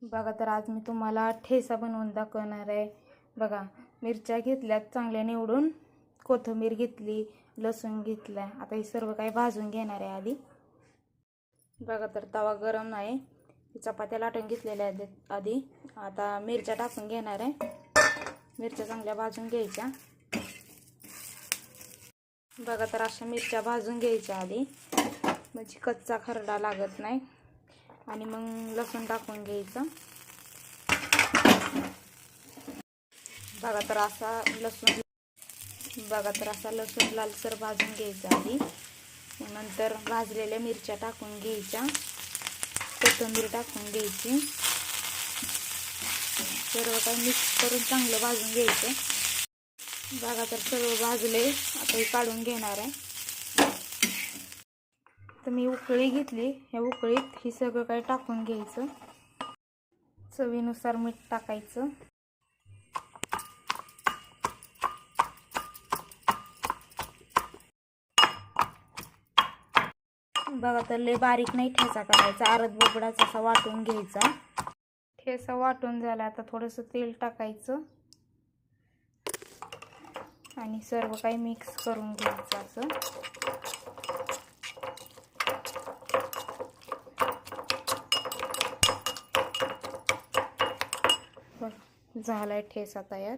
बघा तर आज मी तुम्हाला ठेचा बनवून दाखवणार आहे। बघा, मिरच्या घेतल्यात चांगल्या निवडून, कोथिंबीर घेतली, लसूण घेतला। आता हे सर्व काही भाजून घेणार आहे आधी। बघा तर तवा गरम नाही, चपात्या लाटून घेतलेल्या आहेत आधी। आता मिरच्या टाकून घेणार आहे। मिरच्या चांगल्या भाजून घ्यायच्या। बघा तर अशा मिरच्या भाजून घ्यायच्या आधी, म्हणजे कच्चा खरडा लागत नाही। आणि मग लसूण टाकून घ्यायचं। बघा तर असा लसूण लालसर भाजून घ्यायचा आधी। नंतर भाजलेल्या मिरच्या टाकून घ्यायच्या, कोथिंबीर टाकून घ्यायची। सर्व काही मिक्स करून चांगलं भाजून घ्यायचं। बघा तर सर्व भाजले, आता हे काढून घेणार आहे। तर मी उकळी घेतली, ह्या उकळीत हे सगळं काही टाकून घ्यायचं। चवीनुसार मीठ टाकायचं। बघा तर लय बारीक नाही ठेचा करायचा, अर्ध बोबडाच असा वाटून घ्यायचा। ठेचा वाटून झाला, आता थोडंसं तेल टाकायचं आणि सर्व काही मिक्स करून घ्यायचं असं। झालाय ठेचा तयार।